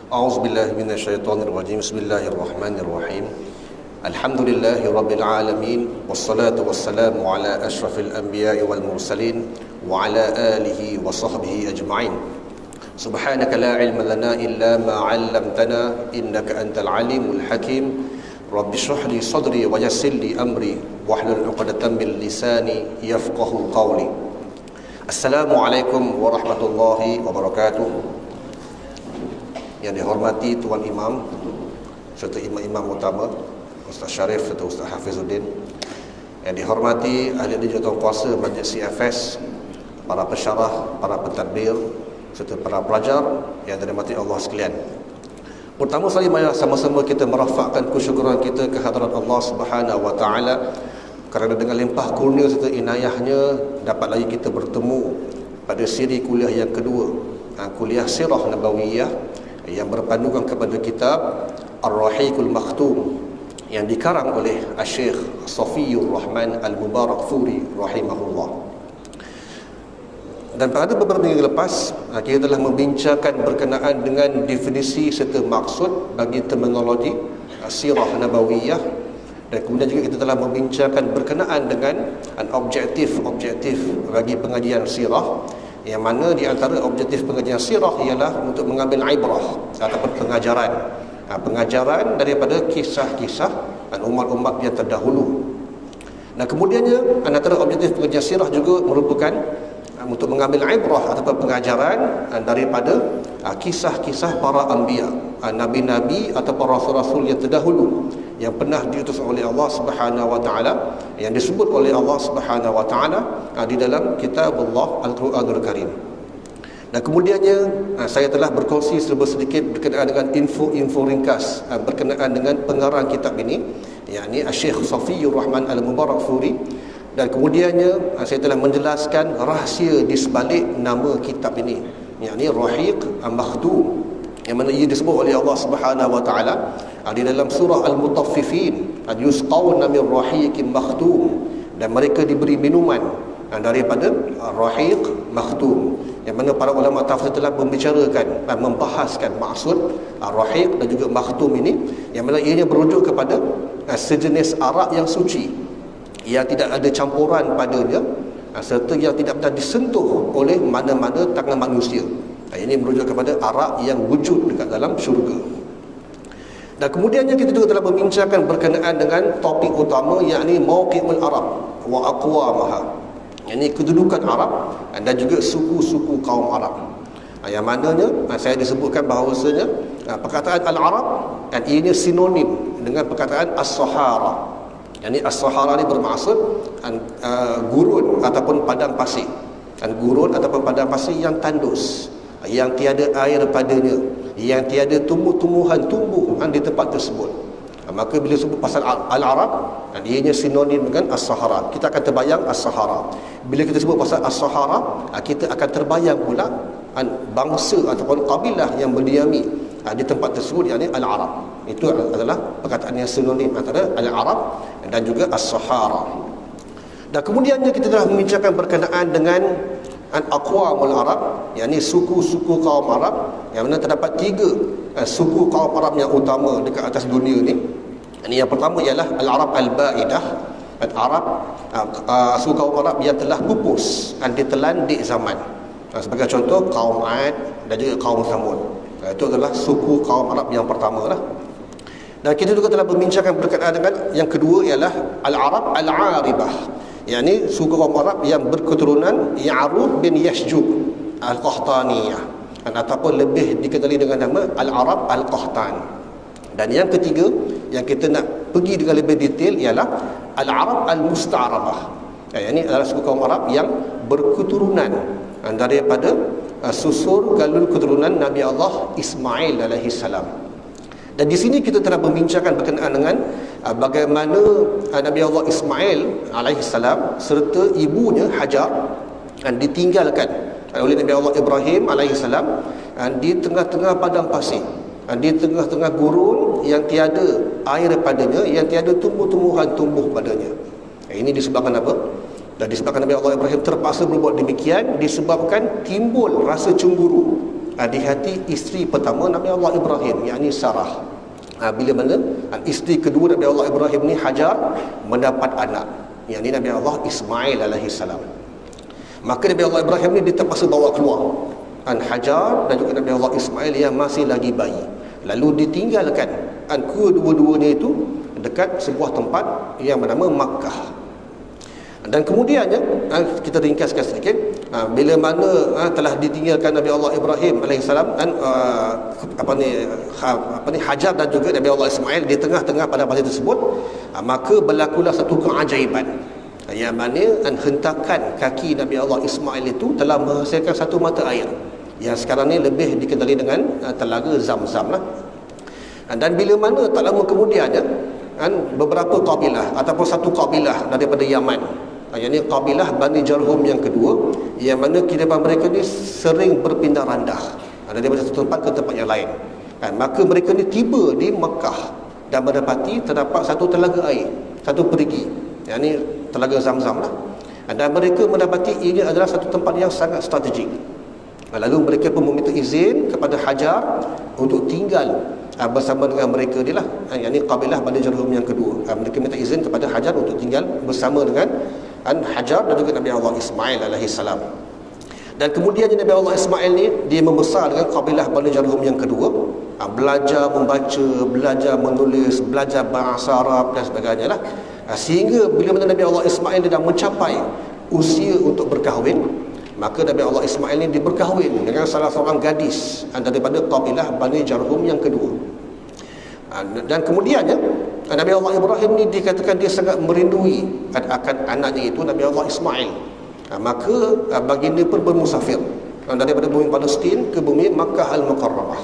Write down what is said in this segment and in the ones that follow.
A'udzubillahi minasyaitonirrajim. Bismillahirrahmanirrahim. Alhamdulillahi rabbil alamin, wassalatu wassalamu ala asyrafil anbiya'i wal mursalin wa ala alihi wa sahbihi ajma'in. Subhanaka la ilma lana illa ma 'allamtana innaka antal alimul hakim. Rabbi shrah li sadri wa yassir li amri wahlul 'uqdatam min lisani yafqahu qawli. Assalamualaikum warahmatullahi wabarakatuh. Yang dihormati Tuan Imam serta imam-imam utama, Ustaz Syarif serta Ustaz Hafizuddin. Yang dihormati ahli jawatan kuasa Majlis CFS, para pensyarah, para pentadbir serta para pelajar yang dirahmati Allah sekalian. Pertama sekali, mari sama-sama kita merafakkan kesyukuran kita ke hadirat Allah Subhanahu wa taala kerana dengan limpah kurnia serta inayahnya dapat lagi kita bertemu pada siri kuliah yang kedua, kuliah Sirah Nabawiyah yang berpandukan kepada kitab Ar-Rahiqul Makhtum yang dikarang oleh Syekh Safiyur Rahman Al-Mubarakfuri rahimahullah. Dan pada beberapa minggu lepas kita telah membincangkan berkenaan dengan definisi serta maksud bagi terminologi Sirah Nabawiyah, dan kemudian juga kita telah membincangkan berkenaan dengan objektif-objektif bagi pengajian sirah, yang mana di antara objektif pengajian sirah ialah untuk mengambil ibrah ataupun pengajaran daripada kisah-kisah umat-umat yang terdahulu. Dan kemudiannya antara objektif pengajian sirah juga merupakan untuk mengambil ibrah ataupun pengajaran daripada kisah-kisah para anbiya, nabi-nabi ataupun rasul-rasul yang terdahulu yang pernah diutus oleh Allah Subhanahu wa taala, yang disebut oleh Allah Subhanahu wa taala di dalam kitabullah Al-Quranul Karim. Dan kemudiannya saya telah berkongsi sedikit berkenaan dengan info ringkas berkenaan dengan pengarang kitab ini, yakni Syekh Safiyur Rahman Al-Mubarakfuri. Dan kemudiannya saya telah menjelaskan rahsia di sebalik nama kitab ini, yakni Rahiq Makhtum, yang mana ia disebut oleh Allah Subhanahu wa taala di dalam surah Al-Mutaffifin, yusqawna min rahiqin makhtum, dan mereka diberi minuman daripada rahiq makhtum, yang mana para ulama tafsir telah membicarakan dan membahaskan maksud rahiq dan juga makhtum ini, yang mana ianya berujuk kepada sejenis arak yang suci, yang tidak ada campuran padanya, serta yang tidak pernah disentuh oleh mana-mana tangan manusia. Ini merujuk kepada arak yang wujud dekat dalam syurga. Dan kemudiannya kita juga telah membincangkan berkenaan dengan topik utama, yakni mauqi'ul Arab wa aqwamaha, yakni kedudukan Arab dan juga suku-suku kaum Arab. Yang mananya saya disebutkan bahawasanya perkataan al-Arab dan ianya sinonim dengan perkataan as-Sahara. Yakni as-Sahara ini bermaksud gurun ataupun padang pasir. Gurun ataupun padang pasir yang tandus, yang tiada air padanya, yang tiada tumbuh-tumbuhan tumbuh di tempat tersebut. Maka bila sebut pasal al-Arab, ianya sinonim dengan as-Sahara. Kita akan terbayang as-Sahara. Bila kita sebut pasal as-Sahara, kita akan terbayang pula bangsa ataupun kabilah yang berdiami di tempat tersebut, yakni al-Arab. Itu adalah perkataan yang sinonim antara al-Arab dan juga as-Sahara. Dan kemudiannya kita telah membincangkan berkenaan dengan aqwamul Arab, yakni suku-suku kaum Arab, yang mana terdapat 3 suku kaum Arab yang utama dekat atas dunia ni. Yang pertama ialah al-Arab al-Ba'idah, Arab suku kaum Arab yang telah pupus, ditelan di zaman. Sebagai contoh kaum Ad dan juga kaum Thamud. Itu adalah suku kaum Arab yang pertama lah. Dan kita juga telah membincangkan berkaitan dengan yang kedua ialah al-Arab al-Aribah, yakni suku kaum Arab yang berketurunan Ya'rub bin Yashjub al-Qahtaniyah, ataupun lebih dikenali dengan nama al-Arab al-Qahtan. Dan yang ketiga yang kita nak pergi dengan lebih detail ialah al-Arab al-Musta'rabah, yakni adalah suku kaum Arab yang berketurunan daripada susur galur keturunan Nabi Allah Ismail alaihi salam. Dan di sini kita telah membincangkan berkenaan dengan bagaimana Nabi Allah Ismail alaihi salam serta ibunya Hajar ditinggalkan oleh Nabi Allah Ibrahim alaihi salam di tengah-tengah padang pasir, di tengah-tengah gurun yang tiada air padanya, yang tiada tumbuh-tumbuhan tumbuh padanya. Ini disebabkan apa? Dan disebabkan Nabi Allah Ibrahim terpaksa berbuat demikian disebabkan timbul rasa cemburu di hati isteri pertama Nabi Allah Ibrahim, yakni Sarah. Bila mana isteri kedua Nabi Allah Ibrahim ni, Hajar, mendapat anak, yakni Nabi Allah Ismail alaihi salam. Maka Nabi Allah Ibrahim ni dia terpaksa bawa keluar Hajar dan juga Nabi Allah Ismail yang masih lagi bayi, lalu ditinggalkan kedua-duanya itu dekat sebuah tempat yang bernama Makkah. Dan kemudiannya kita ringkaskan sedikit, bila mana telah ditinggalkan Nabi Allah Ibrahim alaihissalam dan Hajar dan juga Nabi Allah Ismail di tengah-tengah pada masa tersebut, maka berlakulah satu keajaiban yang mana hentakan kaki Nabi Allah Ismail itu telah menghasilkan satu mata air yang sekarang ni lebih dikenali dengan telaga Zam-Zam lah. Dan bila mana tak lama kemudiannya beberapa kabilah ataupun satu kabilah daripada Yaman, yang ini kabilah Bani Jarhum yang kedua, yang mana kehidupan mereka ni sering berpindah randah daripada satu tempat ke tempat yang lain. Maka mereka ni tiba di Mekah dan mendapati terdapat satu telaga air, satu perigi, yang ini telaga Zam-Zam lah. Dan mereka mendapati ini adalah satu tempat yang sangat strategik. Lalu mereka pun meminta izin kepada Hajar untuk tinggal bersama dengan mereka ni lah, yang ini kabilah Bani Jarhum yang kedua. Mereka minta izin kepada Hajar untuk tinggal bersama dengan Hajar dan juga Nabi Allah Ismail alaihi salam. Dan kemudian Nabi Allah Ismail ni dia membesar dengan kabilah Bani Jarhum yang kedua, belajar membaca, belajar menulis, belajar bahasa Arab dan sebagainya lah. Sehingga bila Nabi Allah Ismail dia dah mencapai usia untuk berkahwin, maka Nabi Allah Ismail ini berkahwin dengan salah seorang gadis daripada kabilah Bani Jarhum yang kedua. Dan kemudiannya Nabi Allah Ibrahim ni dikatakan dia sangat merindui akan anaknya itu Nabi Allah Ismail. Maka baginda pun bermusafir daripada bumi Palestin ke bumi Makkah Al-Mukarramah.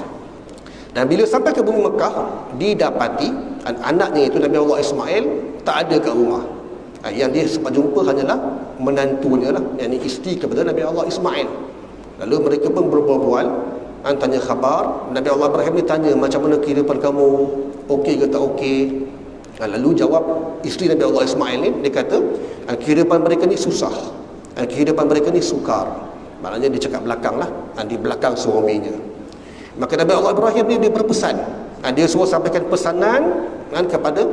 Dan bila sampai ke bumi Makkah, didapati anaknya itu Nabi Allah Ismail tak ada kat rumah. Yang dia sempat jumpa hanyalah menantunya lah, yang ini isteri kepada Nabi Allah Ismail. Lalu mereka pun berbual-bual, tanya khabar. Nabi Allah Ibrahim ni tanya, macam mana kehidupan kamu, okey ke tak okey? Lalu jawab isteri Nabi Allah Ismail ni, dia kata kehidupan mereka ni susah, kehidupan mereka ni sukar. Maknanya dia cakap belakang lah, di belakang suaminya. Maka Nabi Allah Ibrahim ni dia berpesan, dia suruh sampaikan pesanan kepada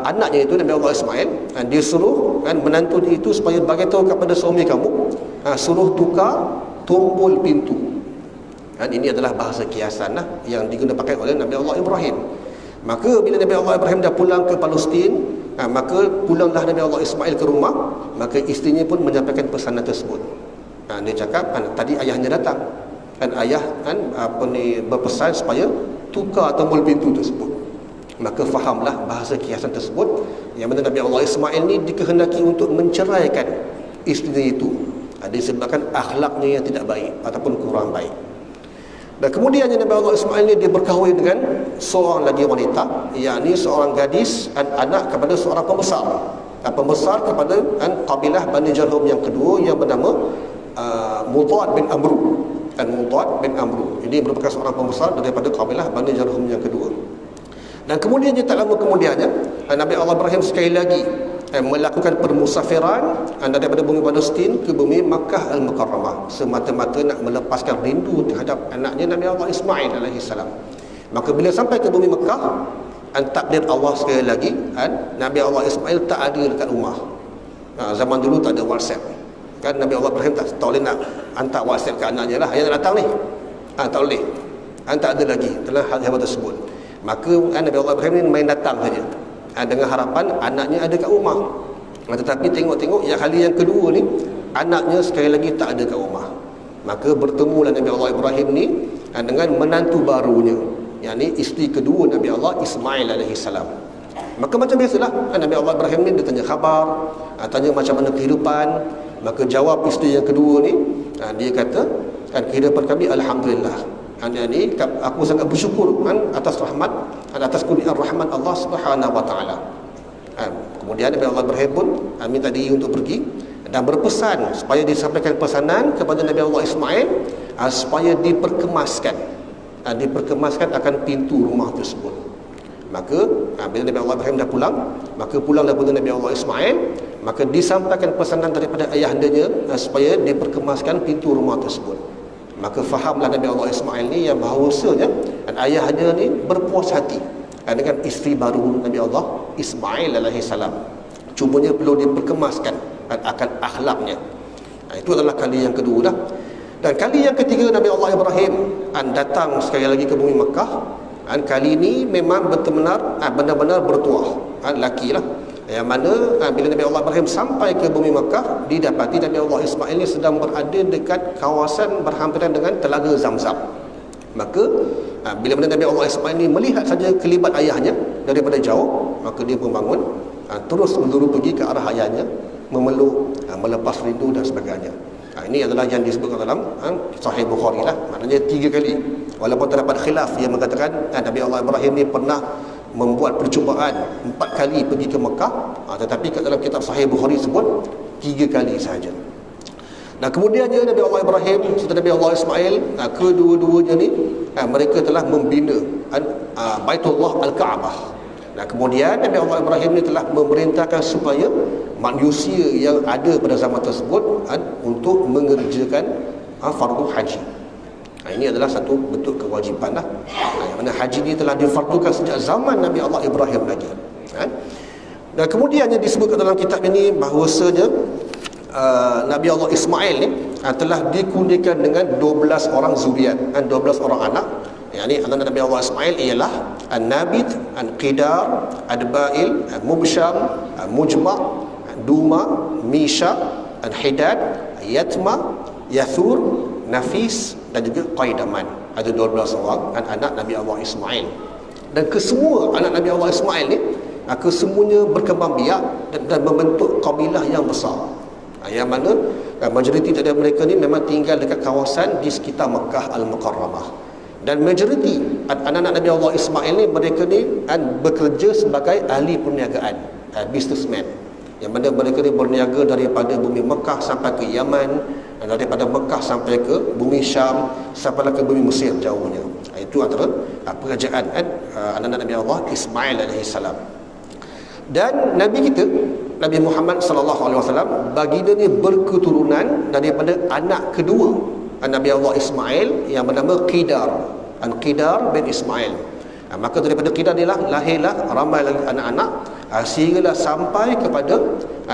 anaknya itu Nabi Allah Ismail. Dia suruh menantu itu supaya bagi tahu kepada suami kamu, suruh tukar tombol pintu. Ini adalah bahasa kiasan lah yang digunakan oleh Nabi Allah Ibrahim. Maka bila Nabi Allah Ibrahim dah pulang ke Palestin, maka pulanglah Nabi Allah Ismail ke rumah. Maka isterinya pun menyampaikan pesanan tersebut. Dia cakap tadi ayahnya datang, ayah berpesan supaya tukar tombol pintu tersebut. Maka fahamlah bahasa kiasan tersebut, yang mana Nabi Allah Ismail ni dikehendaki untuk menceraikan isteri itu disebabkan akhlaknya yang tidak baik ataupun kurang baik. Dan kemudian Nabi Allah Ismail ni dia berkahwin dengan seorang lagi wanita, yakni seorang gadis dan anak kepada seorang pembesar kepada kabilah Bani Jarhum yang kedua, yang bernama Mudad bin Amru. Mudad bin Amru ini merupakan seorang pembesar daripada kabilah Bani Jarhum yang kedua. Dan kemudiannya tak lama kemudiannya Nabi Allah Ibrahim sekali lagi melakukan permusafiran daripada bumi Palestin ke bumi Makkah Al-Mukarramah, semata-mata nak melepaskan rindu terhadap anaknya Nabi Allah Ismail alaihi salam. Maka bila sampai ke bumi Makkah, takdir Allah sekali lagi, Nabi Allah Ismail tak ada dekat rumah. Zaman dulu tak ada WhatsApp, Nabi Allah Ibrahim tak boleh nak hantar WhatsApp ke anaknya lah, yang nak datang ni tak boleh, tak ada lagi telah hal tersebut. Maka Nabi Allah Ibrahim ni main datang saja dengan harapan anaknya ada kat rumah. Tetapi tengok-tengok yang kali yang kedua ni, anaknya sekali lagi tak ada kat rumah. Maka bertemulah Nabi Allah Ibrahim ni dengan menantu barunya, yakni isteri kedua Nabi Allah Ismail alaihi salam. Maka macam biasalah, Nabi Allah Ibrahim ni dia tanya khabar, tanya macam mana kehidupan. Maka jawab isteri yang kedua ni, dia kata kehidupan kami alhamdulillah. Ini aku sangat bersyukur atas rahmat, atas kurniaan rahmat Allah Subhanahu wa taala. Kemudian Nabi Allah Ibrahim pun minta diri untuk pergi dan berpesan supaya disampaikan pesanan kepada Nabi Allah Ismail supaya diperkemaskan akan pintu rumah tersebut. Maka bila Nabi Allah Ibrahim dah pulang, maka pulanglah pula Nabi Allah Ismail, maka disampaikan pesanan daripada ayahandanya supaya diperkemaskan pintu rumah tersebut. Maka fahamlah Nabi Allah Ismail ni yang bahawasanya ayahnya ni berpuas hati dengan isteri baru Nabi Allah Ismail alaihi salam. Cumanya perlu diperkemaskan akan akhlaknya. Itu adalah kali yang kedua dah. Dan kali yang ketiga Nabi Allah Ibrahim datang sekali lagi ke bumi Mekah. Kali ini memang benar-benar bertuah, laki lah. Yang mana bila Nabi Allah Ibrahim sampai ke bumi Makkah, didapati Nabi Allah Ismail ini sedang berada dekat kawasan berhampiran dengan telaga Zamzam. Maka bila Nabi Allah Ismail ini melihat saja kelibat ayahnya daripada jauh, maka dia pun bangun, terus menduru pergi ke arah ayahnya, memeluk, melepas rindu dan sebagainya. Ini adalah yang disebutkan dalam Sahih Bukhari lah. Maknanya 3 kali. Walaupun terdapat khilaf yang mengatakan Nabi Allah Ibrahim ni pernah membuat percubaan 4 kali pergi ke Mekah, tetapi kat dalam kitab Sahih Bukhari sebut 3 kali sahaja. Nah, kemudiannya Nabi Allah Ibrahim serta Nabi Allah Ismail, kedua-duanya ni mereka telah membina Baitullah Al-Kaabah. Nah, kemudian Nabi Allah Ibrahim ni telah memerintahkan supaya manusia yang ada pada zaman tersebut untuk mengerjakan fardu haji. Ini adalah satu bentuk kewajipan lah. Yang mana haji ni telah difardukan sejak zaman Nabi Allah Ibrahim lagi. Dan kemudian yang disebutkan dalam kitab ini bahawasanya Nabi Allah Ismail ni telah dikurniakan dengan 12 orang zuriat, 12 orang anak. Yang anak Nabi Allah Ismail ialah An-Nabit, An-Qidar, Adba'il, Mubsham, Mujma', Duma, Misha, An-Hidad, Yatma, Yathur, Nafis dan juga Qaidaman. Ada 12 orang anak Nabi Allah Ismail. Dan kesemua anak Nabi Allah Ismail ni kesemuanya berkembang biak dan membentuk kabilah yang besar. Yang mana majoriti dari mereka ni memang tinggal dekat kawasan di sekitar Makkah Al-Mukarramah. Dan majoriti anak-anak Nabi Allah Ismail ni, mereka ni bekerja sebagai ahli perniagaan, businessman. Yang mana mereka ni berniaga daripada bumi Mekah sampai ke Yaman, daripada Mekah sampai ke bumi Syam, sampai ke bumi Mesir jauhnya. Itu antara pekerjaan anak-anak Nabi Allah Ismail AS. Dan Nabi kita, Nabi Muhammad SAW, baginda ni berketurunan daripada anak kedua Nabi Allah Ismail yang bernama Qidar, Qidar bin Ismail. Maka daripada Qidar ni lahirlah ramai lagi anak-anak, sehinggalah sampai kepada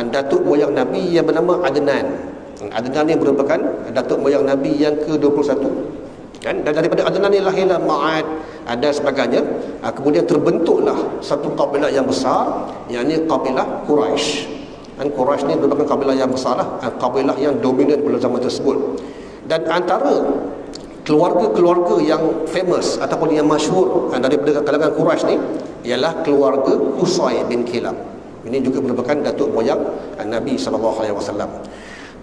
datuk moyang Nabi yang bernama Adnan. Adnan ni merupakan datuk moyang Nabi yang ke-21. Dan daripada Adnan ni lahirlah Ma'ad dan sebagainya. Kemudian terbentuklah satu kabilah yang besar, yakni kabilah Quraisy. Dan Quraisy ni merupakan kabilah yang besar lah, kabilah yang dominan pada zaman tersebut. Dan antara keluarga-keluarga yang famous ataupun yang masyhur daripada kalangan Quraisy ni ialah keluarga Qusay bin Kilab. Ini juga merupakan datuk moyang Nabi SAW.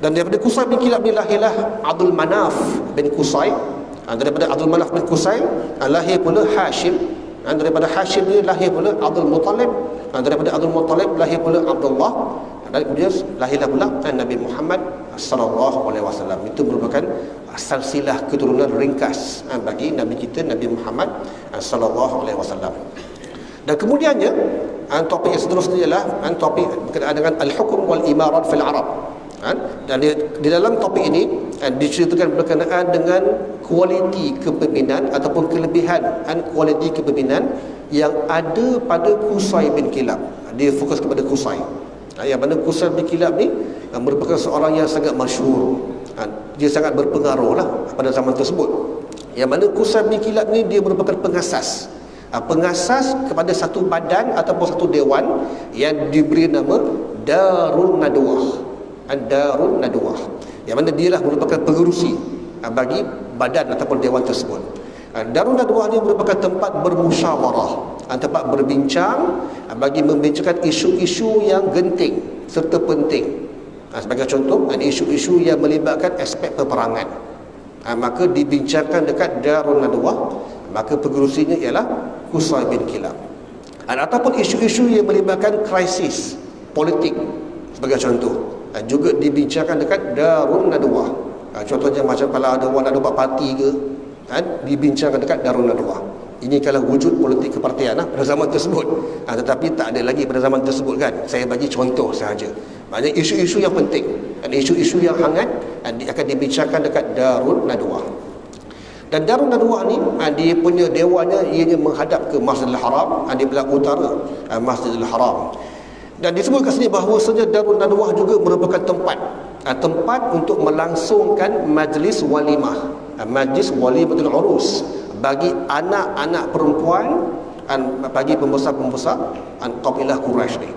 Dan daripada Qusay bin Kilab ni lahirlah Abdul Manaf bin Qusay. Daripada Abdul Manaf bin Qusay lahir pula Hashim. Daripada Hashim ni lahir pula Abdul Muttalib. Daripada Abdul Muttalib lahir pula Abdullah. Dan kemudian lahirlah pula Nabi Muhammad SAW. Itu merupakan silsilah keturunan ringkas bagi Nabi kita, Nabi Muhammad SAW. Dan kemudiannya topik yang seterusnya ialah topik berkenaan dengan al-hukm wal imarat fil Arab. Dan di dalam topik ini diceritakan berkenaan dengan kualiti kepimpinan ataupun kelebihan kualiti kepimpinan yang ada pada Qusay bin Kilab. Dia fokus kepada Qusay. Yang mana Qusay bin Kilab ni merupakan seorang yang sangat masyhur. Dia sangat berpengaruh lah pada zaman tersebut. Yang mana Qusay bin Kilab ni dia merupakan pengasas kepada satu badan ataupun satu dewan yang diberi nama Darun Nadwah. Darun Nadwah, yang mana dialah merupakan pengerusi bagi badan ataupun dewan tersebut. Darun Nadwah ni merupakan tempat bermusyawarah, tempat berbincang bagi membincangkan isu-isu yang genting serta penting. Sebagai contoh, isu-isu yang melibatkan aspek peperangan, maka dibincangkan dekat Darun Nadwah. Maka pengerusinya ialah Qusay bin Kilab. Ataupun isu-isu yang melibatkan krisis politik sebagai contoh, juga dibincangkan dekat Darun Nadwah. Contohnya macam kalau ada orang nak buat parti ke, dibincangkan dekat Darun Nadwah. Ini kalau wujud politik kepartian pada zaman tersebut. Tetapi tak ada lagi pada zaman tersebut kan. Saya bagi contoh sahaja. Maknanya isu-isu yang penting, isu-isu yang hangat akan dibincangkan dekat Darun Nadwah. Dan Darun Nadwah ni dia punya dewannya ianya menghadap ke Masjidil Haram, di belah utara Masjidil Haram. Dan disebut kat sini bahawasanya Darun Nadwah juga merupakan tempat untuk melangsungkan majlis walimah, majlis walimatul urus bagi anak-anak perempuan bagi pembesar-pembesar kabilah Quraisy ni.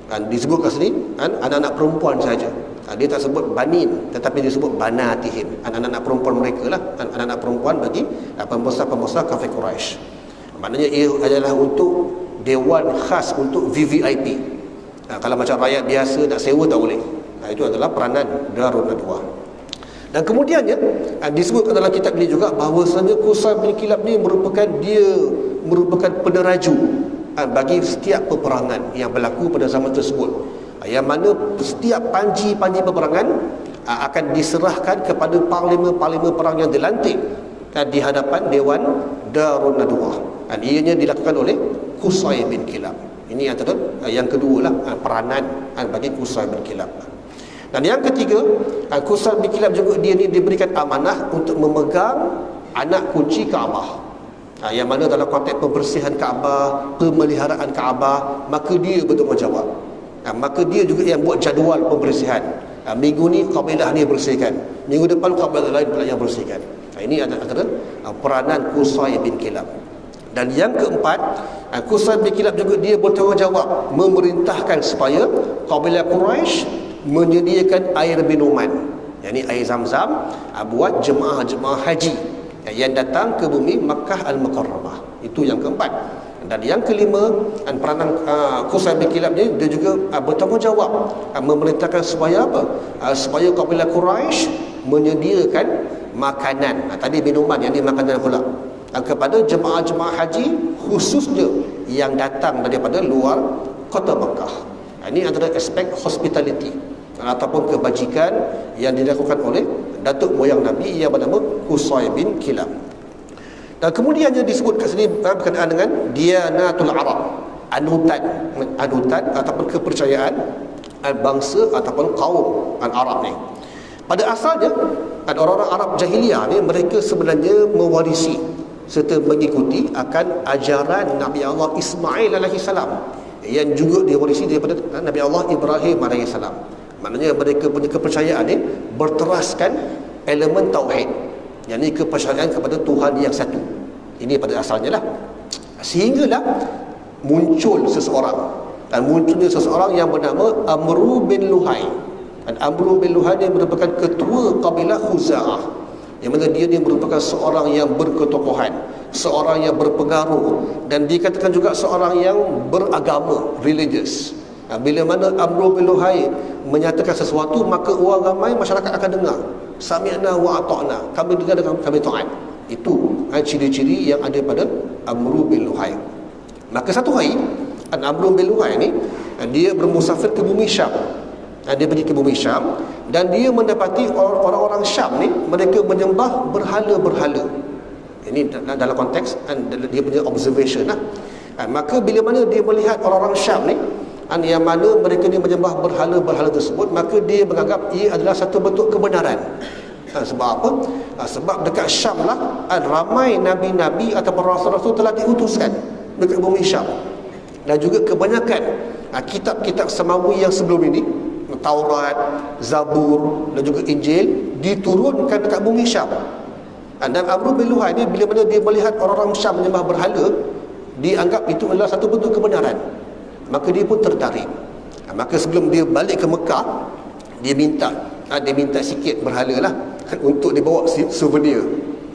Dan disebut kat sini anak-anak perempuan saja. Dia tak sebut banin, tetapi disebut banatihim, anak-anak perempuan mereka lah, anak-anak perempuan bagi pembesar-pembesar kafir Quraisy. Maknanya ia adalah untuk dewan khas untuk VVIP. Kalau macam rakyat biasa nak sewa tak boleh. Itu adalah peranan Darun Nadwah. Dan kemudiannya disebut dalam kitab ini juga bahawasanya Qusay bin Kilab ni merupakan peneraju bagi setiap peperangan yang berlaku pada zaman tersebut, yang mana setiap panji-panji peperangan akan diserahkan kepada panglima-panglima perang yang dilantik di hadapan Dewan Darun Nadwah. Ianya dilakukan oleh Qusay bin Kilab. Ini antara yang kedua lah peranan bagi Qusay bin Kilab. Dan yang ketiga, Qusay bin Kilab juga dia ni diberikan amanah untuk memegang anak kunci Kaabah. Yang mana dalam konteks pembersihan Kaabah, pemeliharaan Kaabah, maka dia bertanggungjawab. Maka dia juga yang buat jadual pembersihan. Minggu ni kabilah ni bersihkan, minggu depan kabilah lain pula yang bersihkan. Ini antara peranan Qusay bin Kilab. Dan yang keempat, Qusay bin Kilab juga dia bertanggungjawab memerintahkan supaya kabilah Quraisy menyediakan air minuman, yakni air Zam-Zam buat jemaah-jemaah haji yang datang ke bumi Makkah Al-Mukarramah. Itu yang keempat. Dan yang kelima, peranan Qusay bin Kilab ni dia juga bertanggungjawab memerintahkan supaya apa? Supaya kabilah Quraisy menyediakan makanan, tadi minuman, yang ni makanan pula, kepada jemaah-jemaah haji khususnya yang datang daripada luar kota Makkah. Ini antara aspek hospitality ataupun kebajikan yang dilakukan oleh datuk moyang Nabi yang bernama Qusay bin Kilab. Dan kemudiannya disebut kat sini berkenaan dengan Dianatul Arab, anutan ataupun kepercayaan bangsa ataupun kaum Arab ni. Pada asalnya orang-orang Arab jahiliyah ni mereka sebenarnya mewarisi serta mengikuti akan ajaran Nabi Allah Ismail alaihi salam yang juga diwarisi daripada Nabi Allah Ibrahim alaihi salam. Maknanya mereka punya kepercayaan ni berteraskan elemen tauhid, yakni kepercayaan kepada Tuhan yang satu. Ini pada asalnya lah. Sehinggalah muncul seseorang, dan munculnya seseorang yang bernama Amru bin Luhai. Dan Amru bin Luhai ni merupakan ketua kabilah Khuza'ah, yang mana dia ni merupakan seorang yang berketokohan, seorang yang berpengaruh, dan dikatakan juga seorang yang beragama, religious. Bila mana Amru bin Luhai menyatakan sesuatu, maka orang ramai masyarakat akan dengar, sami'na wa ata'na, kami dengar dan kami taat. Itu ciri-ciri yang ada pada Amru bin Luhai. Maka satu hari Amru bin Luhai ni dia bermusafir ke bumi Syam. Dia pergi ke bumi Syam dan dia mendapati orang-orang Syam ni mereka menyembah berhala-berhala. Ini dalam konteks dia punya observation lah. Maka bila mana dia melihat orang-orang Syam ni yang mana mereka ni menyembah berhala-berhala tersebut, maka dia menganggap ia adalah satu bentuk kebenaran. Sebab apa? Sebab dekat Syam lah ramai nabi-nabi ataupun rasul-rasul telah diutuskan dekat bumi Syam. Dan juga kebanyakan kitab-kitab samawi yang sebelum ini, Taurat, Zabur dan juga Injil, diturunkan dekat bumi Syam. Dan Amru bin Luhai ni bila mana dia melihat orang-orang Syam menyembah berhala, dianggap itu adalah satu bentuk kebenaran. Maka dia pun tertarik. Maka sebelum dia balik ke Mekah, dia minta sikit berhala lah untuk dibawa souvenir,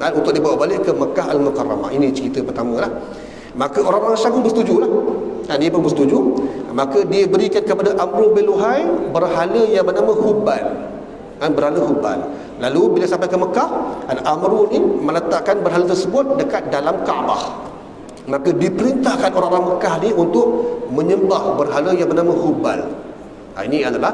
untuk dibawa balik ke Mekah Al-Mukarramah. Ini cerita pertama lah. Maka orang-orang Syam pun bersetuju lah. Dia pun bersetuju. Maka dia berikan kepada Amru bin Luhai berhala yang bernama Hubal, berhala Hubal. Lalu bila sampai ke Mekah, Amru ni meletakkan berhala tersebut dekat dalam Kaabah. Maka diperintahkan orang-orang Mekah ni untuk menyembah berhala yang bernama Hubal. Ini adalah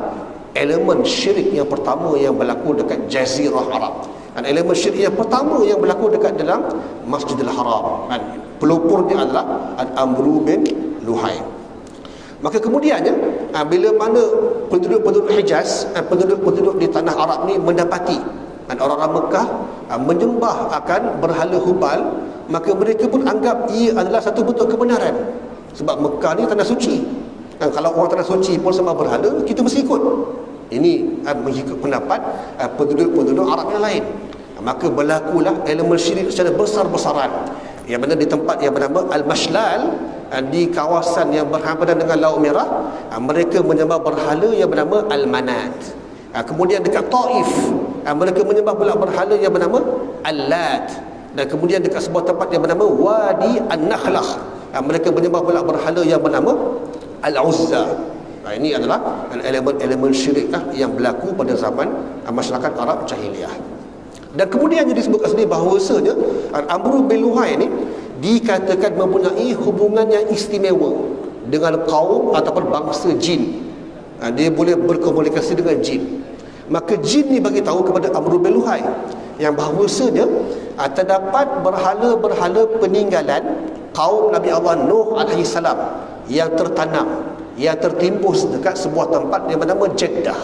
elemen syirik yang pertama yang berlaku dekat Jazirah Arab. Dan elemen syirik yang pertama yang berlaku dekat dalam Masjidil Haram. Pelopornya adalah Amru bin Luhai. Maka kemudiannya bila mana penduduk-penduduk Hijaz, penduduk-penduduk di tanah Arab ni mendapati dan orang-orang Mekah menyembah akan berhala Hubal, maka mereka pun anggap ia adalah satu bentuk kebenaran. Sebab Mekah ni tanah suci, dan kalau orang tanah suci pun sembah berhala, kita mesti ikut. Ini mengikut pendapat penduduk-penduduk Arab yang lain. Maka berlakulah elemen syirik secara besar-besaran, yang mana di tempat yang bernama Al-Mashlal, di kawasan yang berhadapan dengan Laut Merah, mereka menyembah berhala yang bernama Al-Manat. Kemudian dekat Taif, mereka menyembah pula berhala yang bernama Al-Lat. Dan kemudian dekat sebuah tempat yang bernama Wadi An-Nakhlah, mereka menyembah pula berhala yang bernama Al-Uzza. Ini adalah elemen syirik yang berlaku pada zaman masyarakat Arab Jahiliyah. Dan kemudian disebutkan sendiri bahawasanya Amru bin Luhai ni dikatakan mempunyai hubungan yang istimewa dengan kaum ataupun bangsa jin. Dia boleh berkomunikasi dengan jin. Maka jin ni bagi tahu kepada Amru bin Luhai yang bahawasanya terdapat berhala-berhala peninggalan kaum Nabi Allah Nuh alaihi salam yang tertanam, yang tertimbus dekat sebuah tempat yang bernama Jeddah.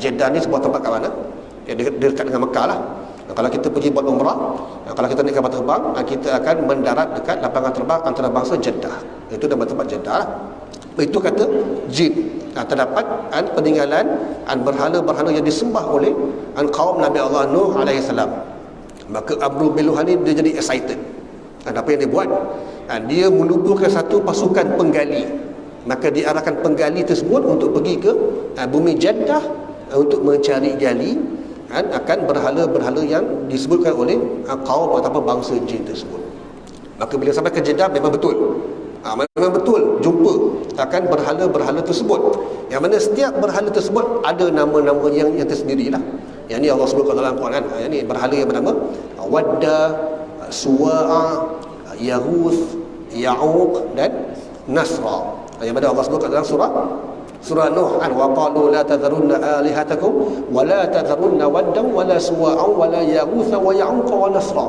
Jeddah ni sebuah tempat kat mana? Dekat dengan Mekah lah. Kalau kita pergi buat umrah, kalau kita naik kapal terbang, kita akan mendarat dekat lapangan terbang antarabangsa Jeddah. Itu nama tempat Jeddah lah. Itu kata jin. Terdapat peninggalan berhala-berhala yang disembah oleh kaum Nabi Allah Nuh alaihi salam. Maka Amru bin Luhai ni dia jadi excited. Apa yang dia buat? Dia menubuhkan satu pasukan penggali. Maka diarahkan penggali tersebut untuk pergi ke bumi Jeddah untuk mencari gali akan berhala-berhala yang disebutkan oleh kaum ataupun bangsa jin tersebut. Maka bila sampai ke Jeddah memang betul, memang betul jumpa akan berhala-berhala tersebut, yang mana setiap berhala tersebut ada nama-nama yang tersendirilah. Yang ni Allah sebutkan dalam Quran. Yang ni berhala yang bernama Wadda, Suwa'a, Yaghuth, Ya'uq dan Nasra. Yang mana Allah sebutkan dalam surah Nuh, wa qalu la tadharunna alihatakum wa la tadharunna waddan wa la suwa'an wa la yaghuth wa ya'uq wa nasra.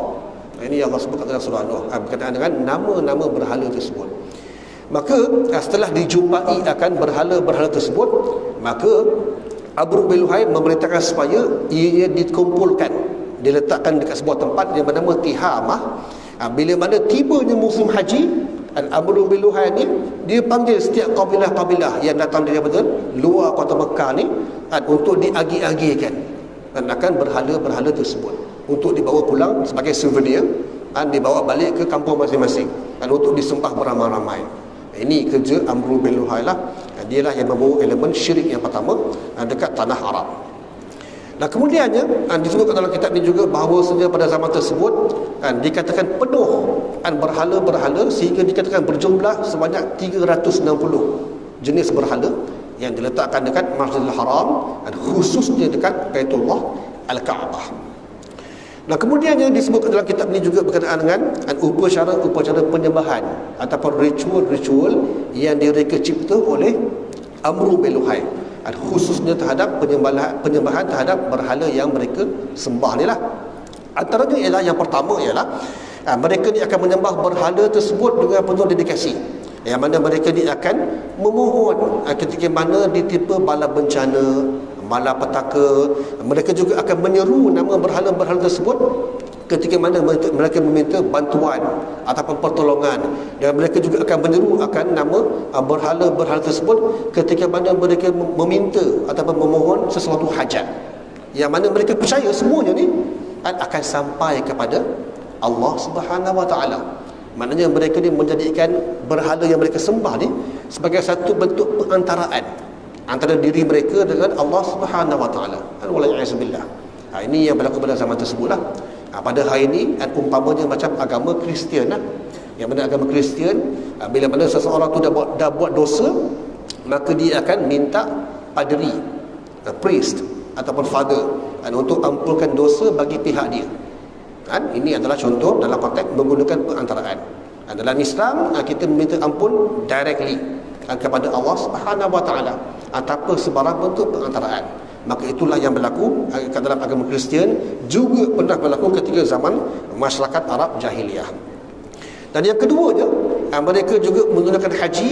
Ini Allah sebutkan dalam surah Nuh berkaitan dengan nama-nama berhala tersebut. Maka setelah dijumpai akan berhala-berhala tersebut, maka Amru bin Luhai memerintahkan supaya ianya dikumpulkan, diletakkan dekat sebuah tempat yang bernama Tihamah. Bila mana tibanya musim haji, Amru bin Luhai ni dia panggil setiap kabilah-kabilah yang datang daripada luar kota Mekah ni untuk diagi-agikan dan akan berhala-berhala tersebut untuk dibawa pulang sebagai souvenir dan dibawa balik ke kampung masing-masing dan untuk disembah beramai-ramai. Ini kerja Amru bin Luhai lah. Dialah yang membawa elemen syirik yang pertama dekat tanah Arab. Nah kemudiannya disebutkan dalam kitab ini juga bahawasanya pada zaman tersebut dikatakan penuh berhala-berhala sehingga dikatakan berjumlah sebanyak 360 jenis berhala yang diletakkan dekat Masjidil Haram dan khususnya dekat Baitullah Al-Kaabah. Nah kemudiannya disebutkan dalam kitab ini juga berkaitan dengan upacara penyembahan ataupun ritual-ritual yang direka cipta oleh Amru bin Luhai, khususnya terhadap penyembahan terhadap berhala yang mereka sembah ni lah. Antaranya ialah yang pertama ialah mereka ni akan menyembah berhala tersebut dengan penuh dedikasi, yang mana mereka ni akan memohon ketika mana ditimpa bala bencana, malapetaka. Mereka juga akan menyeru nama berhala-berhala tersebut ketika mana mereka meminta bantuan ataupun pertolongan, dan mereka juga akan menyeru akan nama berhala-berhala tersebut ketika mana mereka meminta ataupun memohon sesuatu hajat, yang mana mereka percaya semuanya ni akan sampai kepada Allah Subhanahu Wa Taala. Maknanya mereka ni menjadikan berhala yang mereka sembah ni sebagai satu bentuk perantaraan antara diri mereka dengan Allah Subhanahu Wa Taala. Waliyahzubillah. Ini yang berlaku pada zaman tersebut lah. Pada hari ini umpamanya macam agama Kristian lah. Yang mana agama Kristian, bila mana seseorang tu dah buat dosa, maka dia akan minta padri, priest ataupun father untuk ampunkan dosa bagi pihak dia. Ini adalah contoh dalam konteks menggunakan perantaraan. Dalam Islam kita meminta ampun directly kepada Allah Subhanahu Wa Taala tanpa sebarang bentuk perantaraan. Maka itulah yang berlaku dalam agama Kristian, juga pernah berlaku ketika zaman masyarakat Arab Jahiliyah. Dan yang keduanya mereka juga menggunakan haji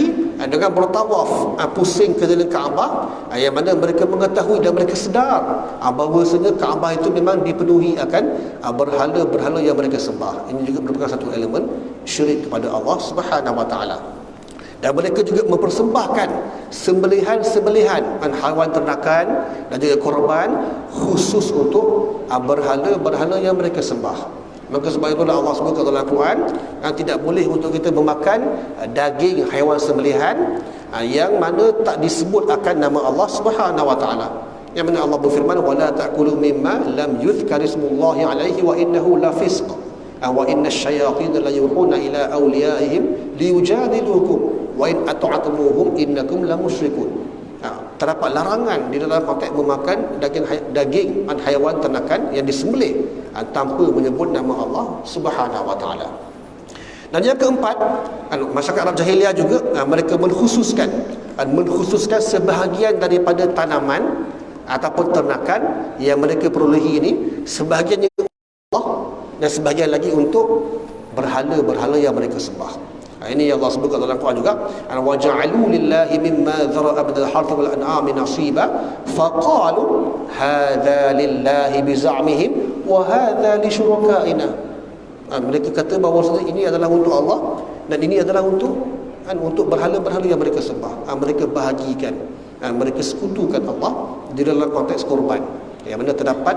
dengan bertawaf pusing keliling Kaabah, yang mana mereka mengetahui dan mereka sedar bahawasanya Kaabah itu memang dipenuhi akan berhala-berhala yang mereka sembah. Ini juga merupakan satu elemen syirik kepada Allah Subhanahu wa taala. Dan mereka juga mempersembahkan sembelihan-sembelihan haiwan ternakan dan juga korban khusus untuk berhala-berhala yang mereka sembah. Maka sebab itulah Allah sebut dalam Al-Quran, tidak boleh untuk kita memakan daging haiwan sembelihan yang mana tak disebut akan nama Allah Subhanahu wa taala. Yang mana Allah berfirman, wala ta'kulu mimma lam yuzkar ismullahi alaihi wa innahu lafisq wa inna asyayatin la yuhuna ila awliyaihim liyujadilukum wa in ata'tumuhum innakum lamusyrikun. Terdapat larangan di dalam konteks memakan daging haiwan ternakan yang disembelih tanpa menyebut nama Allah Subhanahu wa taala. Dan yang keempat, masyarakat Arab jahiliah juga mereka mengkhususkan sebahagian daripada tanaman ataupun ternakan yang mereka perolehi ini, sebahagiannya Allah dan sebahagian lagi untuk berhala-berhala yang mereka sembah. Ini yang Allah sebutkan dalam Quran juga, wa ja'alu lillahi mimma dhara'a min al-harth wal an'ami nasiba faqalu hadza lillahi bi za'mihim wa hadza li syurakaina. Mereka kata bahawa ini adalah untuk Allah dan ini adalah untuk berhala-berhala yang mereka sembah. Mereka bahagikan, mereka sekutukan Allah di dalam konteks korban, yang mana terdapat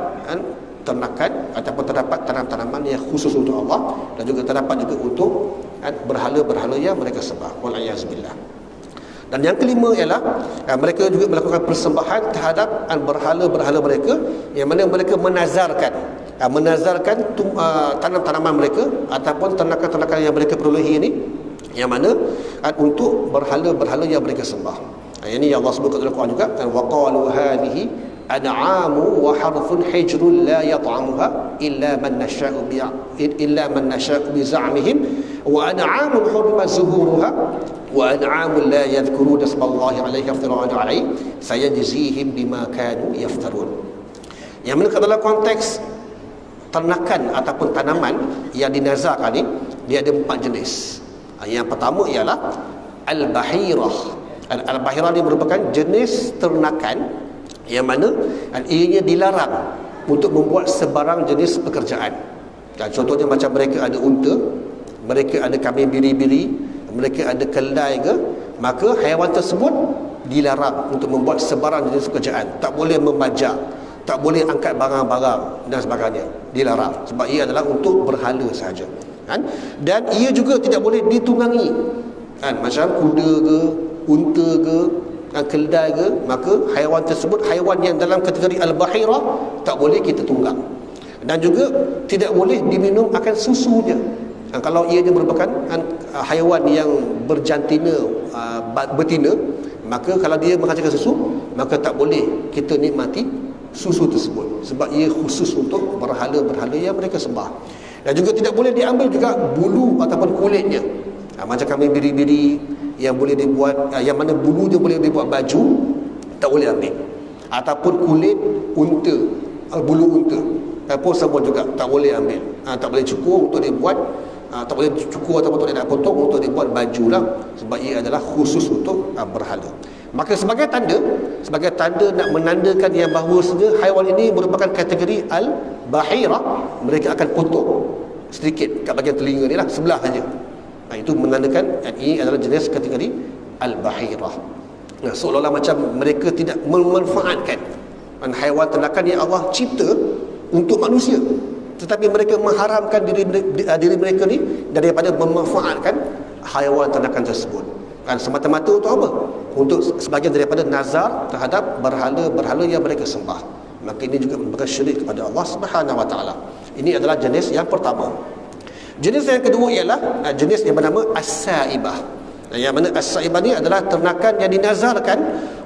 ternakan ataupun terdapat tanam-tanaman yang khusus untuk Allah dan juga terdapat juga untuk berhala-berhala yang mereka sembah. Wal'iyazbillah. Dan yang kelima ialah mereka juga melakukan persembahan terhadap berhala-berhala mereka, yang mana mereka menazarkan tanam-tanaman mereka ataupun ternakan-ternakan yang mereka perolehi ini, yang mana untuk berhala-berhala yang mereka sembah. Ini Allah sebut dalam Quran juga, wa qalu hadhihi an'amu wa harfun hijrun la yat'amuha illa man nasha'u bi za'mihim wa an'amun hurrimat zuhuruha wa an'amun la yadhkuruna ismallahi 'alaiha iftira'an 'alaihi sayajzihim bima kanu yaftarun. Yang mana dalam konteks ternakan ataupun tanaman yang dinazarkan ni, dia ada 4 jenis. Yang pertama ialah al-bahirah. Al-bahirah ni merupakan jenis ternakan yang mana ianya dilarang untuk membuat sebarang jenis pekerjaan. Contohnya macam mereka ada unta, mereka ada kambing biri-biri, mereka ada keldai ke, maka haiwan tersebut dilarang untuk membuat sebarang jenis pekerjaan. Tak boleh membajak, tak boleh angkat barang-barang dan sebagainya, dilarang sebab ia adalah untuk berhala sahaja. Dan ia juga tidak boleh ditunggangi, macam kuda ke, unta ke, keldai ke, maka haiwan tersebut, haiwan yang dalam kategori al-bahirah, tak boleh kita tunggang. Dan juga tidak boleh diminum akan susunya. Kalau ianya merupakan haiwan yang berjantina, betina, maka kalau dia menghasilkan susu, maka tak boleh kita nikmati susu tersebut sebab ia khusus untuk berhala-berhala yang mereka sembah. Dan juga tidak boleh diambil juga bulu ataupun kulitnya. Macam kambing biri-biri yang boleh dibuat, yang mana bulunya boleh dibuat baju, tak boleh ambil. Ataupun kulit unta, bulu unta pun sama juga tak boleh ambil. Tak boleh cukur untuk dibuat, tak boleh cukur ataupun tak boleh nak potong untuk dibuat baju lah, sebab ia adalah khusus untuk berhala. Maka sebagai tanda nak menandakan yang bahawasanya haiwan ini merupakan kategori al-bahirah, mereka akan potong sedikit kat bahagian telinga ni lah, sebelah saja. Itu menandakan ini adalah jenis kategori al-bahirah. Seolah-olah macam mereka tidak memanfaatkan haiwan ternakan yang Allah cipta untuk manusia, tetapi mereka mengharamkan diri mereka ni daripada memanfaatkan haiwan ternakan tersebut. Semata-mata untuk apa? Untuk sebahagian daripada nazar terhadap berhala-berhala yang mereka sembah. Maka ini juga merupakan syirik kepada Allah Subhanahu wa taala. Ini adalah jenis yang pertama. Jenis yang kedua ialah jenis yang bernama as-saibah. Yang mana as-saibah ni adalah ternakan yang dinazarkan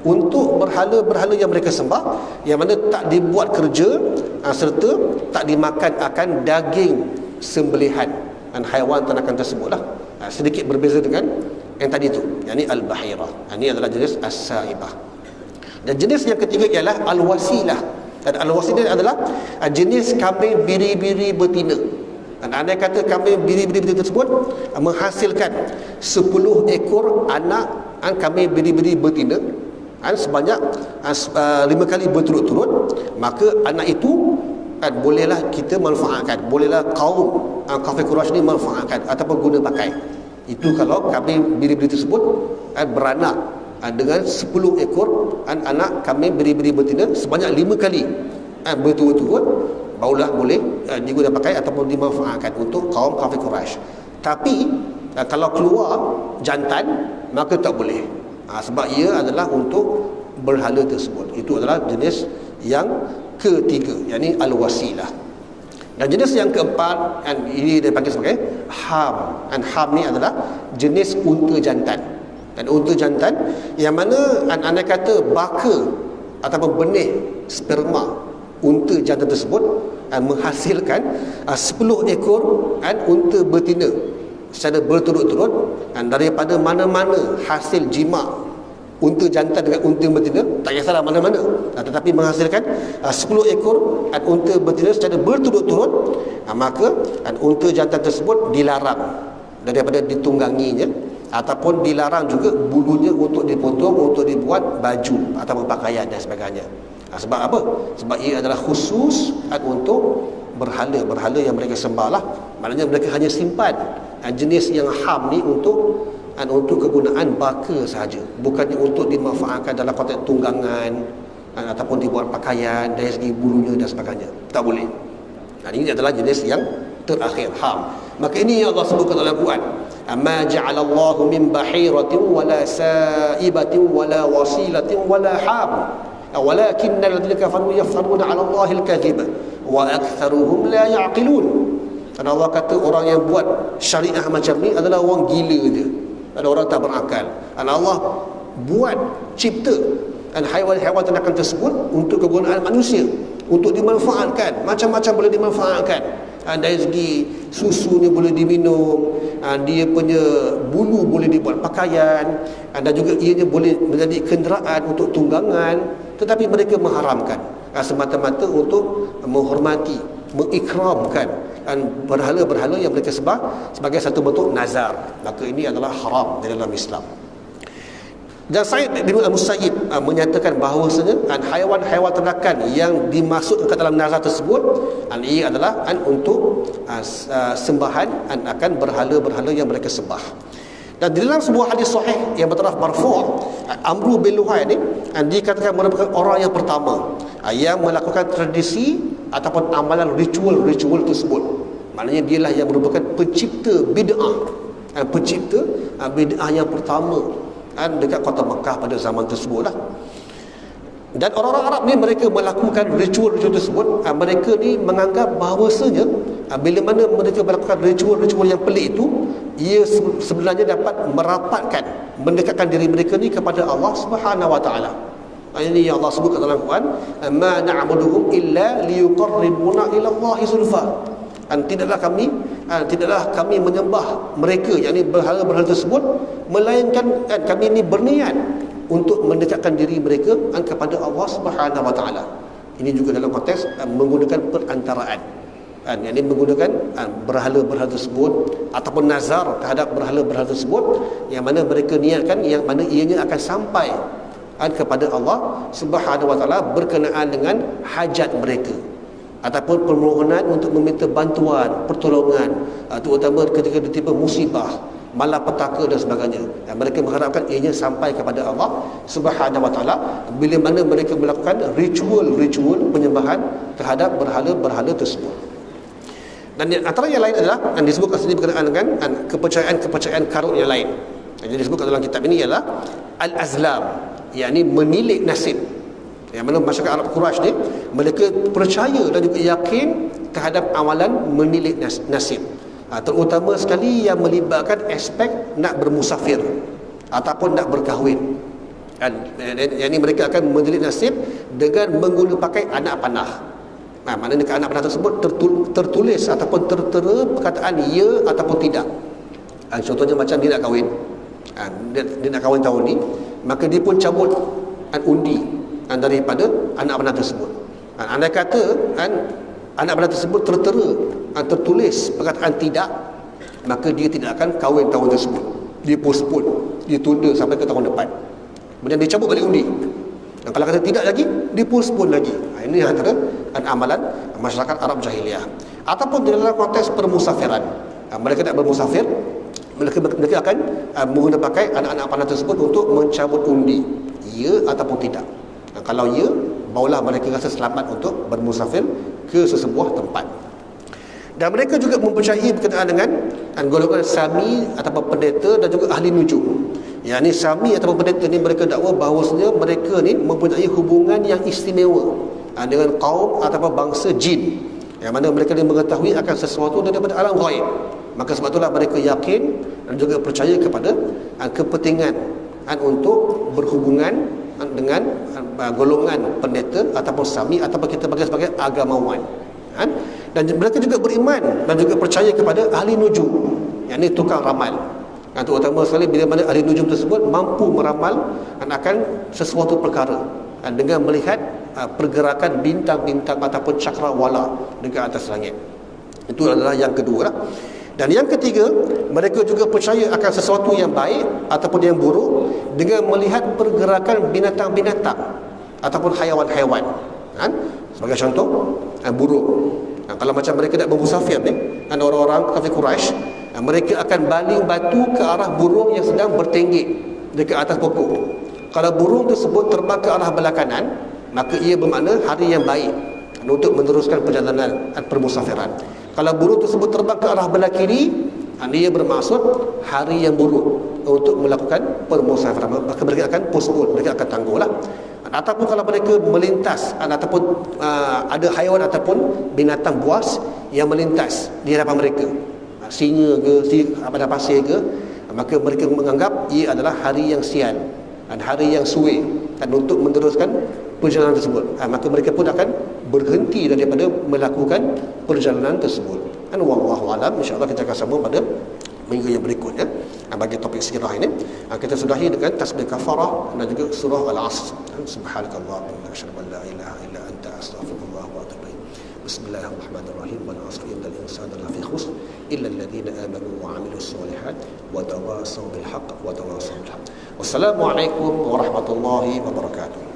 untuk berhala-berhala yang mereka sembah, yang mana tak dibuat kerja serta tak dimakan akan daging sembelihan haiwan ternakan tersebutlah. Sedikit berbeza dengan yang tadi tu, yakni al-bahirah. Ini adalah jenis as-saibah. Dan jenis yang ketiga ialah al-wasilah. Dan al-wasilah adalah jenis kambing biri-biri betina. Dan andai kata kambing biri-biri tersebut menghasilkan 10 ekor anak kambing biri-biri betina sebanyak 5 kali berturut-turut, maka anak itu bolehlah kita manfaatkan, bolehlah kaum kafir Quraisy ni manfaatkan ataupun guna pakai. Itu kalau kambing biri-biri tersebut beranak dengan 10 ekor anak kambing biri-biri betina sebanyak 5 kali berturut-turut, barulah boleh digunakan pakai ataupun dimanfaatkan untuk kaum kafir Quraisy. Tapi kalau keluar jantan, maka tak boleh. Sebab ia adalah untuk berhala tersebut. Itu adalah jenis yang ketiga, yakni al-wasilah. Dan jenis yang keempat, ini dipanggil sebagai ham. Ham ni adalah jenis unta jantan. Dan unta jantan yang mana anda kata baka ataupun benih sperma unta jantan tersebut menghasilkan 10 ekor unta betina secara berturut-turut, daripada mana-mana hasil jima unta jantan dengan unta betina, tak kisahlah mana-mana, tetapi menghasilkan 10 ekor unta betina secara berturut-turut, maka unta jantan tersebut dilarang daripada ditungganginya, ataupun dilarang juga bulunya untuk dipotong untuk dibuat baju atau pakaian dan sebagainya. Sebab apa? Sebab ia adalah khusus untuk berhala-berhala yang mereka sembah lah. Maknanya mereka hanya simpan jenis yang ham ni untuk kegunaan baka sahaja, bukannya untuk dimanfaatkan dalam konteks tunggangan ataupun dibuat pakaian dari segi bulunya dan sebagainya. Tak boleh. Ini adalah jenis yang terakhir, ham. Maka ini yang Allah sebutkan dalam Quran, ma ja'alallahu min bahiratin wala sa'ibatin wala wasilatin wala ham walakinnal ladzina kafaru yaftaruna 'ala Allahi al-kadhiba wa aktsaruhum la ya'qilun. Dan Allah kata orang yang buat syariah macam ni adalah orang gila je, ada orang tak berakal. Dan Allah buat cipta dan haiwan-haiwan ternakan tersebut untuk kegunaan manusia, untuk dimanfaatkan, macam-macam boleh dimanfaatkan. Dari segi susunya boleh diminum, dia punya bulu boleh dibuat pakaian, dan juga ianya boleh menjadi kenderaan untuk tunggangan. Tetapi mereka mengharamkan semata-mata untuk menghormati, mengikramkan berhala-berhala yang mereka sembah sebagai satu bentuk nazar. Maka ini adalah haram di dalam Islam. Dan Sa'id bin Al-Musayyib menyatakan bahawasanya haiwan-haiwan ternakan yang dimasukkan ke dalam nazar tersebut ia adalah untuk sembahan akan berhala-berhala yang mereka sembah. Dan di dalam sebuah hadis sahih yang bertaraf marfu', Amru bin Luhai ni dikatakan merupakan orang yang pertama yang melakukan tradisi ataupun amalan ritual tersebut. Maknanya dialah yang merupakan pencipta bid'ah, pencipta bid'ah yang pertama dekat kota Mekah pada zaman tersebut lah. Dan orang-orang Arab ni mereka melakukan ritual-ritual tersebut, mereka ni menganggap bahawasanya bila mana mereka melakukan ritual-ritual yang pelik itu, ia sebenarnya dapat merapatkan, mendekatkan diri mereka ni kepada Allah Subhanahu wa taala. Ini yang Allah sebut dalam Quran, ma na'buduhum illa liyuqarribuna ila Allahi zulfa. Tidaklah kami menyembah mereka, yakni berhala-berhala tersebut, melainkan kami ini berniat untuk mendekatkan diri mereka kepada Allah Subhanahu wa taala. Ini juga dalam konteks menggunakan perantaraan, yakni menggunakan berhala-berhala tersebut ataupun nazar terhadap berhala-berhala tersebut, yang mana mereka niatkan, yang mana ianya akan sampai kepada Allah Subhanahu wa taala berkenaan dengan hajat mereka ataupun permohonan untuk meminta bantuan, pertolongan, terutama ketika ditimpa musibah, malapetaka dan sebagainya. Dan mereka mengharapkan ianya sampai kepada Allah Subhanahu wa taala bila mana mereka melakukan ritual penyembahan terhadap berhala-berhala tersebut. Dan antara yang lain adalah yang disebutkan sini berkenaan dengan kepercayaan karut yang lain. Yang disebutkan dalam kitab ini ialah al-azlam, yakni menilik nasib. Yang mana masyarakat Arab Quraisy ni mereka percaya dan juga yakin terhadap amalan menilik nasib, terutama sekali yang melibatkan aspek nak bermusafir ataupun nak berkahwin. Yang ini mereka akan menilik nasib dengan menggunakan pakai anak panah. Maknanya dekat anak panah tersebut tertulis ataupun tertera perkataan ya ataupun tidak. Contohnya macam dia nak kahwin, dia nak kahwin tahun ni, maka dia pun cabut undi daripada anak panah tersebut. Anda kata anak beranak tersebut tertera, tertulis perkataan tidak, maka dia tidak akan kahwin tahun tersebut. Dia postpone, dia tunda sampai ke tahun depan. Kemudian dia cabut balik undi. Dan kalau kata tidak lagi, dia postpone lagi. Ini antara amalan masyarakat Arab jahiliah. Ataupun dalam konteks permusafiran, mereka nak bermusafir, mereka akan menggunakan anak-anak panah tersebut untuk mencabut undi, ya ataupun tidak. Kalau ya, barulah mereka rasa selamat untuk bermusafir ke sesebuah tempat. Dan mereka juga mempercayai berkenaan dengan golongan Sami ataupun pendeta dan juga ahli nujum. Yang ni Sami ataupun pendeta ni, mereka dakwa bahawasanya mereka ni mempunyai hubungan yang istimewa dengan kaum ataupun bangsa jin, yang mana mereka ni mengetahui akan sesuatu daripada alam ghaib. Maka sebab itulah mereka yakin dan juga percaya kepada kepentingan untuk berhubungan dengan golongan pendeta ataupun Sami ataupun kita panggil sebagai agamawan. Dan mereka juga beriman dan juga percaya kepada ahli nujum, yang ini tukang ramal. Terutama sekali bila mana ahli nujum tersebut mampu meramal akan sesuatu perkara dengan melihat pergerakan bintang-bintang ataupun cakrawala dekat atas langit. Itu adalah yang kedua lah. Dan yang ketiga, mereka juga percaya akan sesuatu yang baik ataupun yang buruk dengan melihat pergerakan binatang-binatang ataupun haiwan-haiwan. Sebagai contoh, burung. Kalau macam mereka nak bermusafir ni, orang-orang kafir Quraisy, mereka akan baling batu ke arah burung yang sedang bertenggek dekat atas pokok. Kalau burung tersebut terbang ke arah belah kanan, maka ia bermakna hari yang baik untuk meneruskan perjalanan permusafiran. Kalau burung tersebut terbang ke arah belah kiri, ia bermaksud hari yang buruk untuk melakukan permusafiran. Maka mereka akan postpone, mereka akan tangguhlah. Ataupun kalau mereka melintas ataupun ada haiwan ataupun binatang buas yang melintas di hadapan mereka, singa ke, pada pasir ke, maka mereka menganggap ia adalah hari yang sial dan hari yang suwe, dan untuk meneruskan perjalanan tersebut, maka mereka pun akan berhenti daripada melakukan perjalanan tersebut. Dan wallahu alam, insya-Allah kita akan sambung pada minggu yang berikutnya bagi topik sirah ini. Kita sudahi dengan tasbih kafarah dan juga surah Al-Asr. Subhanakallahumma asyhadu an la ilaha illa anta astaghfirullah wa atubu ilaik. Bismillahirrahmanirrahim. Wal 'asri innal insana lafi khusr illa alladhina amanu wa 'amilus solihat wa tawassaw bil haqq wa tawassaw bil haqq. Wassalamu alaikum warahmatullahi wabarakatuh.